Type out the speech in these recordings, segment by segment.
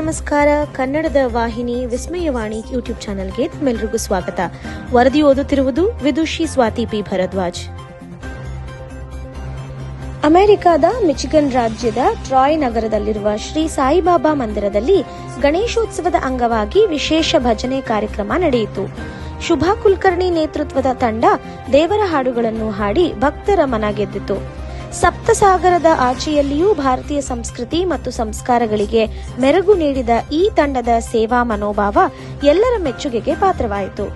ನಮಸ್ಕಾರ. ಕನ್ನಡದ ವಾಹಿನಿ ವಿಸ್ಮಯವಾಣಿ ಯೂಟ್ಯೂಬ್ ಚಾನೆಲ್ಗೆ ತಮ್ಮೆಲ್ಲರಿಗೂ ಸ್ವಾಗತ. ವರದಿ ಓದುತ್ತಿರುವುದು ವಿದುಷಿ ಸ್ವಾತಿ ಪಿ ಭರದ್ವಾಜ್. ಅಮೆರಿಕದ ಮಿಚಿಗನ್ ರಾಜ್ಯದ ಟ್ರಾಯ್ ನಗರದಲ್ಲಿರುವ ಶ್ರೀ ಸಾಯಿಬಾಬಾ ಮಂದಿರದಲ್ಲಿ ಗಣೇಶೋತ್ಸವದ ಅಂಗವಾಗಿ ವಿಶೇಷ ಭಜನೆ ಕಾರ್ಯಕ್ರಮ ನಡೆಯಿತು. ಶುಭಾ ಕುಲಕರ್ಣಿ ನೇತೃತ್ವದ ತಂಡ ದೇವರ ಹಾಡುಗಳನ್ನು ಹಾಡಿ ಭಕ್ತರ ಮನ ಗೆದ್ದಿತು. ಸಪ್ತಸಾಗರದ ಆಚೆಯಲ್ಲಿಯೂ ಭಾರತೀಯ ಸಂಸ್ಕೃತಿ ಮತ್ತು ಸಂಸ್ಕಾರಗಳಿಗೆ ಮೆರುಗು ನೀಡಿದ ಈ ತಂಡದ ಸೇವಾ ಮನೋಭಾವ ಎಲ್ಲರ ಮೆಚ್ಚುಗೆಗೆ ಪಾತ್ರವಾಯಿತು.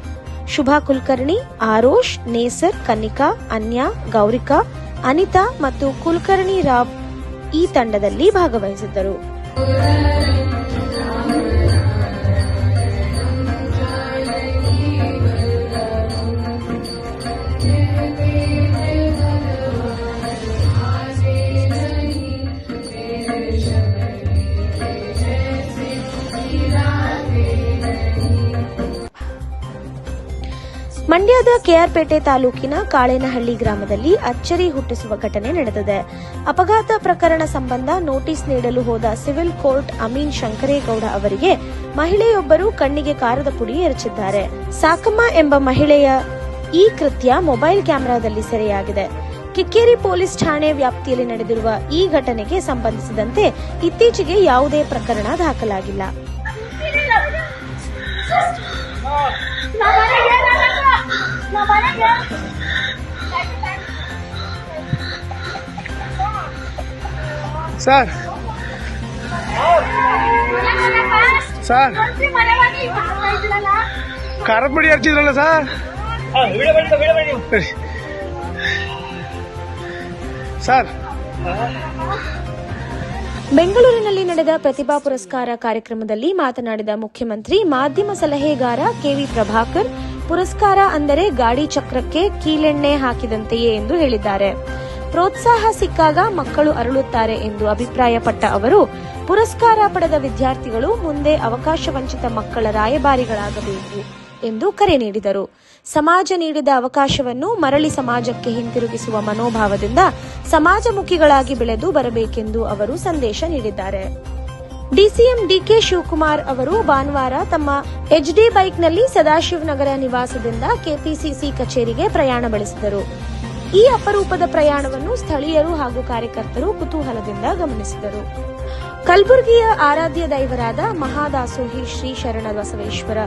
ಶುಭಾ ಕುಲಕರ್ಣಿ, ಆರೋಷ್, ನೇಸರ್, ಕನ್ನಿಕಾ, ಅನ್ಯಾ, ಗೌರಿಕಾ, ಅನಿತಾ ಮತ್ತು ಕುಲಕರ್ಣಿ ರಾವ್ ಈ ತಂಡದಲ್ಲಿ ಭಾಗವಹಿಸಿದ್ದರು. ಮಂಡ್ಯದ ಕೆಆರ್ಪೇಟೆ ತಾಲೂಕಿನ ಕಾಳೇನಹಳ್ಳಿ ಗ್ರಾಮದಲ್ಲಿ ಅಚ್ಚರಿ ಹುಟ್ಟಿಸುವ ಘಟನೆ ನಡೆದಿದೆ. ಅಪಘಾತ ಪ್ರಕರಣ ಸಂಬಂಧ ನೋಟಿಸ್ ನೀಡಲು ಹೋದ ಸಿವಿಲ್ ಕೋರ್ಟ್ ಅಮೀನ್ ಶಂಕರೇಗೌಡ ಅವರಿಗೆ ಮಹಿಳೆಯೊಬ್ಬರು ಕಣ್ಣಿಗೆ ಕಾರದ ಪುಡಿ ಎರಚಿದ್ದಾರೆ. ಸಾಕಮ್ಮ ಎಂಬ ಮಹಿಳೆಯ ಈ ಕೃತ್ಯ ಮೊಬೈಲ್ ಕ್ಯಾಮೆರಾದಲ್ಲಿ ಸೆರೆಯಾಗಿದೆ. ಕಿಕ್ಕೇರಿ ಪೊಲೀಸ್ ಠಾಣೆ ವ್ಯಾಪ್ತಿಯಲ್ಲಿ ನಡೆದಿರುವ ಈ ಘಟನೆಗೆ ಸಂಬಂಧಿಸಿದಂತೆ ಇತ್ತೀಚೆಗೆ ಯಾವುದೇ ಪ್ರಕರಣ ದಾಖಲಾಗಿಲ್ಲ. ಸರ್ ಸರ್ ಖಾರದ ಪುಡಿ ಹಚ್ಚಿದ್ರಲ್ಲ ಸರ್. ಸರ್ ಬೆಂಗಳೂರಿನಲ್ಲಿ ನಡೆದ ಪ್ರತಿಭಾ ಪುರಸ್ಕಾರ ಕಾರ್ಯಕ್ರಮದಲ್ಲಿ ಮಾತನಾಡಿದ ಮುಖ್ಯಮಂತ್ರಿ, ಮಾಧ್ಯಮ ಸಲಹೆಗಾರ ಕೆವಿ ಪ್ರಭಾಕರ್, ಪುರಸ್ಕಾರ ಅಂದರೆ ಗಾಡಿ ಚಕ್ರಕ್ಕೆ ಕೀಲೆಣ್ಣೆ ಹಾಕಿದಂತೆಯೇ ಎಂದು ಹೇಳಿದ್ದಾರೆ. ಪ್ರೋತ್ಸಾಹ ಸಿಕ್ಕಾಗ ಮಕ್ಕಳು ಅರಳುತ್ತಾರೆ ಎಂದು ಅಭಿಪ್ರಾಯಪಟ್ಟ ಅವರು, ಪುರಸ್ಕಾರ ಪಡೆದ ವಿದ್ಯಾರ್ಥಿಗಳು ಮುಂದೆ ಅವಕಾಶ ವಂಚಿತ ಮಕ್ಕಳ ರಾಯಭಾರಿಗಳಾಗಬೇಕು ಎಂದು ಕರೆ ನೀಡಿದರು. ಸಮಾಜ ನೀಡಿದ ಅವಕಾಶವನ್ನು ಮರಳಿ ಸಮಾಜಕ್ಕೆ ಹಿಂತಿರುಗಿಸುವ ಮನೋಭಾವದಿಂದ ಸಮಾಜಮುಖಿಗಳಾಗಿ ಬೆಳೆದು ಬರಬೇಕೆಂದು ಅವರು ಸಂದೇಶ ನೀಡಿದ್ದಾರೆ. ಡಿಸಿಎಂ ಡಿಕೆ ಶಿವಕುಮಾರ್ ಅವರು ಭಾನುವಾರ ತಮ್ಮ ಎಚ್ಡಿ ಬೈಕ್ನಲ್ಲಿ ಸದಾಶಿವನಗರ ನಿವಾಸದಿಂದ ಕೆಪಿಸಿಸಿ ಕಚೇರಿಗೆ ಪ್ರಯಾಣ ಬೆಳೆಸಿದರು. ಈ ಅಪರೂಪದ ಪ್ರಯಾಣವನ್ನು ಸ್ಥಳೀಯರು ಹಾಗೂ ಕಾರ್ಯಕರ್ತರು ಕುತೂಹಲದಿಂದ ಗಮನಿಸಿದರು. ಕಲಬುರಗಿಯ ಆರಾಧ್ಯ ದೈವರಾದ ಮಹಾದಾಸೋಹಿ ಶ್ರೀ ಶರಣ ಬಸವೇಶ್ವರ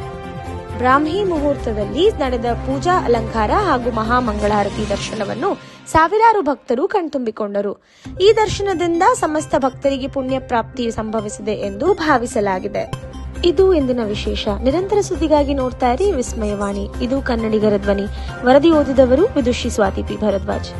ಬ್ರಾಹ್ಮಿ ಮುಹೂರ್ತದಲ್ಲಿ ನಡೆದ ಪೂಜಾ ಅಲಂಕಾರ ಹಾಗೂ ಮಹಾಮಂಗಳಾರತಿ ದರ್ಶನವನ್ನು ಸಾವಿರಾರು ಭಕ್ತರು ಕಣ್ತುಂಬಿಕೊಂಡರು. ಈ ದರ್ಶನದಿಂದ ಸಮಸ್ತ ಭಕ್ತರಿಗೆ ಪುಣ್ಯ ಪ್ರಾಪ್ತಿ ಸಂಭವಿಸಿದೆ ಎಂದು ಭಾವಿಸಲಾಗಿದೆ. ಇದು ಇಂದಿನ ವಿಶೇಷ. ನಿರಂತರ ಸುದ್ದಿಗಾಗಿ ನೋಡ್ತಾ ಇರಿ ವಿಸ್ಮಯವಾಣಿ. ಇದು ಕನ್ನಡಿಗರ ಧ್ವನಿ. ವರದಿ ಓದಿದವರು ವಿದುಷಿ ಸ್ವಾತಿ ಪಿ ಭರದ್ವಾಜ್.